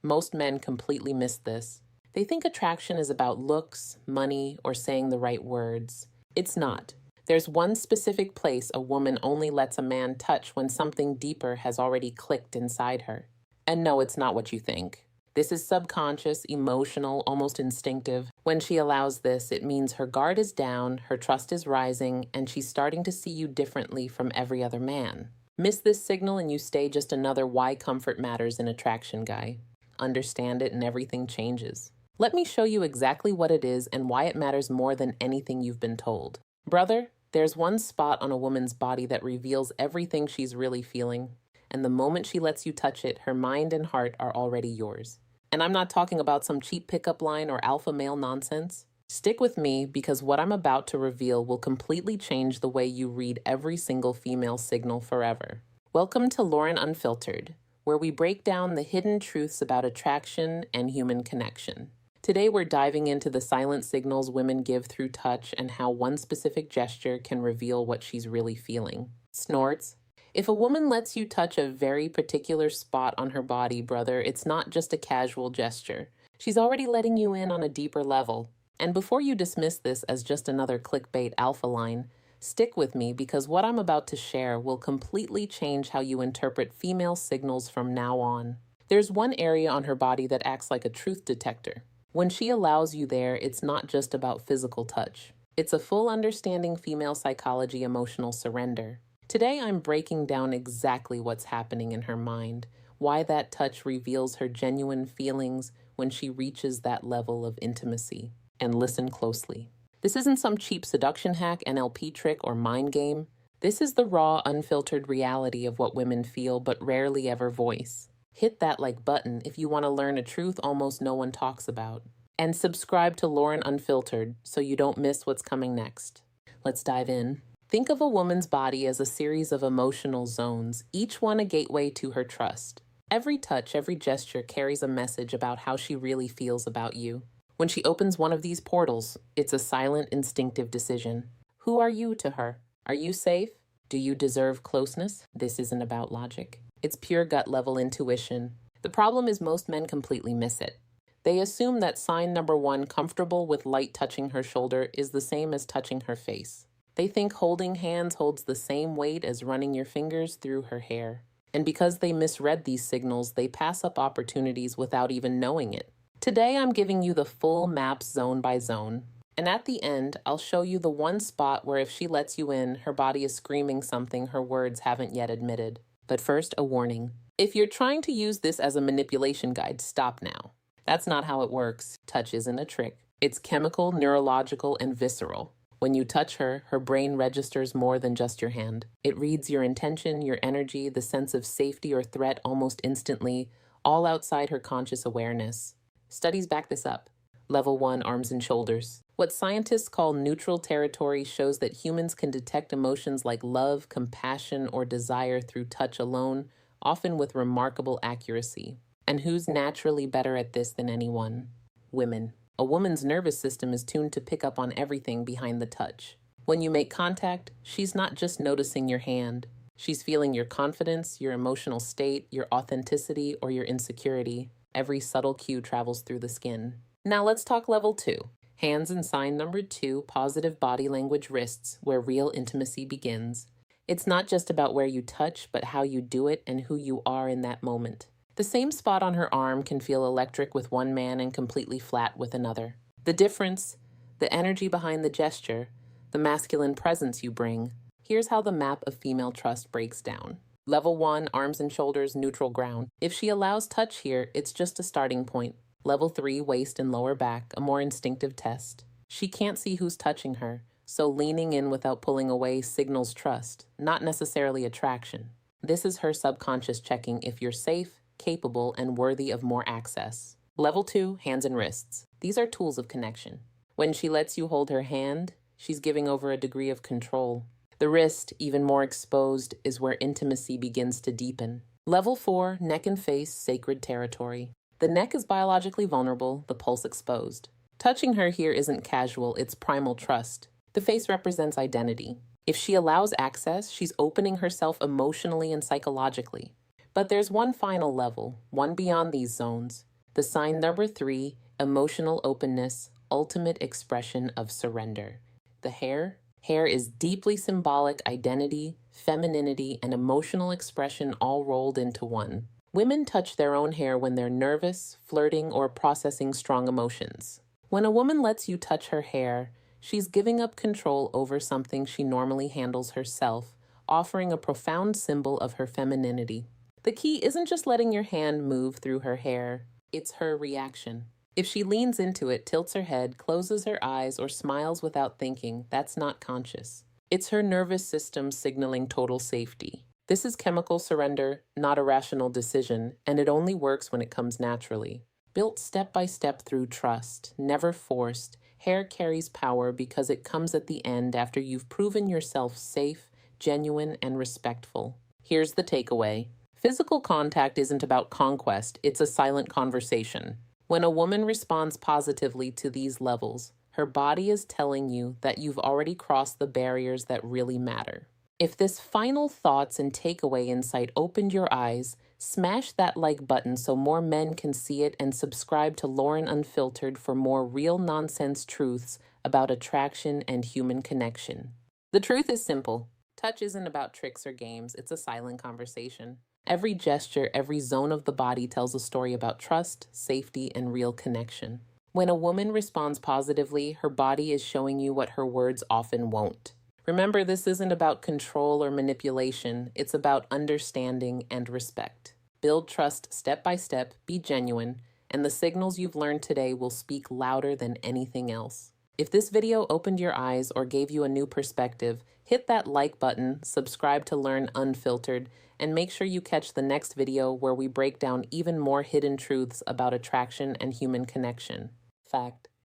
Most men completely miss this. They think attraction is about looks, money, or saying the right words. It's not. There's one specific place a woman only lets a man touch when something deeper has already clicked inside her. And no, it's not what you think. This is subconscious, emotional, almost instinctive. When she allows this, it means her guard is down, her trust is rising, and she's starting to see you differently from every other man. Miss this signal and you stay just another why comfort matters in attraction guy. Understand it and everything changes. Let me show you exactly what it is and why it matters more than anything you've been told. Brother, there's one spot on a woman's body that reveals everything she's really feeling. And the moment she lets you touch it, her mind and heart are already yours. And I'm not talking about some cheap pickup line or alpha male nonsense. Stick with me because what I'm about to reveal will completely change the way you read every single female signal forever. Welcome to Lauren Unfiltered, where we break down the hidden truths about attraction and human connection. Today we're diving into the silent signals women give through touch and how one specific gesture can reveal what she's really feeling. Snorts. If a woman lets you touch a very particular spot on her body, brother, it's not just a casual gesture. She's already letting you in on a deeper level. And before you dismiss this as just another clickbait alpha line, stick with me because what I'm about to share will completely change how you interpret female signals from now on. There's one area on her body that acts like a truth detector. When she allows you there, it's not just about physical touch. It's a full understanding female psychology emotional surrender. Today, I'm breaking down exactly what's happening in her mind, why that touch reveals her genuine feelings when she reaches that level of intimacy. And listen closely. This isn't some cheap seduction hack, NLP trick, or mind game. This is the raw, unfiltered reality of what women feel but rarely ever voice. Hit that like button if you want to learn a truth almost no one talks about. And subscribe to Lauren Unfiltered so you don't miss what's coming next. Let's dive in. Think of a woman's body as a series of emotional zones, each one a gateway to her trust. Every touch, every gesture carries a message about how she really feels about you. When she opens one of these portals, it's a silent, instinctive decision. Who are you to her? Are you safe? Do you deserve closeness? This isn't about logic. It's pure gut-level intuition. The problem is most men completely miss it. They assume that sign number one, comfortable with light touching her shoulder, is the same as touching her face. They think holding hands holds the same weight as running your fingers through her hair. And because they misread these signals, they pass up opportunities without even knowing it. Today, I'm giving you the full map zone by zone. And at the end, I'll show you the one spot where if she lets you in, her body is screaming something her words haven't yet admitted. But first, a warning. If you're trying to use this as a manipulation guide, stop now. That's not how it works. Touch isn't a trick. It's chemical, neurological, and visceral. When you touch her, her brain registers more than just your hand. It reads your intention, your energy, the sense of safety or threat almost instantly, all outside her conscious awareness. Studies back this up. Level 1, arms and shoulders. What scientists call neutral territory shows that humans can detect emotions like love, compassion, or desire through touch alone, often with remarkable accuracy. And who's naturally better at this than anyone? Women. A woman's nervous system is tuned to pick up on everything behind the touch. When you make contact, she's not just noticing your hand. She's feeling your confidence, your emotional state, your authenticity, or your insecurity. Every subtle cue travels through the skin. Now let's talk level 2. Hands and sign number 2, positive body language wrists, where real intimacy begins. It's not just about where you touch, but how you do it and who you are in that moment. The same spot on her arm can feel electric with one man and completely flat with another. The difference, the energy behind the gesture, the masculine presence you bring. Here's how the map of female trust breaks down. Level 1, arms and shoulders, neutral ground. If she allows touch here, it's just a starting point. Level 3, waist and lower back, a more instinctive test. She can't see who's touching her, so leaning in without pulling away signals trust, not necessarily attraction. This is her subconscious checking if you're safe, capable, and worthy of more access. Level 2, hands and wrists. These are tools of connection. When she lets you hold her hand, she's giving over a degree of control. The wrist, even more exposed, is where intimacy begins to deepen. Level 4, neck and face, sacred territory. The neck is biologically vulnerable, the pulse exposed. Touching her here isn't casual, it's primal trust. The face represents identity. If she allows access, she's opening herself emotionally and psychologically. But there's one final level, one beyond these zones. The sign number 3, emotional openness, ultimate expression of surrender. The hair? Hair is deeply symbolic identity, femininity, and emotional expression all rolled into one. Women touch their own hair when they're nervous, flirting, or processing strong emotions. When a woman lets you touch her hair, she's giving up control over something she normally handles herself, offering a profound symbol of her femininity. The key isn't just letting your hand move through her hair, it's her reaction. If she leans into it, tilts her head, closes her eyes, or smiles without thinking, that's not conscious. It's her nervous system signaling total safety. This is chemical surrender, not a rational decision, and it only works when it comes naturally. Built step by step through trust, never forced, hair carries power because it comes at the end after you've proven yourself safe, genuine, and respectful. Here's the takeaway. Physical contact isn't about conquest, it's a silent conversation. When a woman responds positively to these levels, her body is telling you that you've already crossed the barriers that really matter. If this final thoughts and takeaway insight opened your eyes, smash that like button so more men can see it and subscribe to Lauren Unfiltered for more real nonsense truths about attraction and human connection. The truth is simple. Touch isn't about tricks or games, it's a silent conversation. Every gesture, every zone of the body tells a story about trust, safety, and real connection. When a woman responds positively, her body is showing you what her words often won't. Remember, this isn't about control or manipulation, it's about understanding and respect. Build trust step by step, be genuine, and the signals you've learned today will speak louder than anything else. If this video opened your eyes or gave you a new perspective, hit that like button, subscribe to Learn Unfiltered, and make sure you catch the next video where we break down even more hidden truths about attraction and human connection. Fact.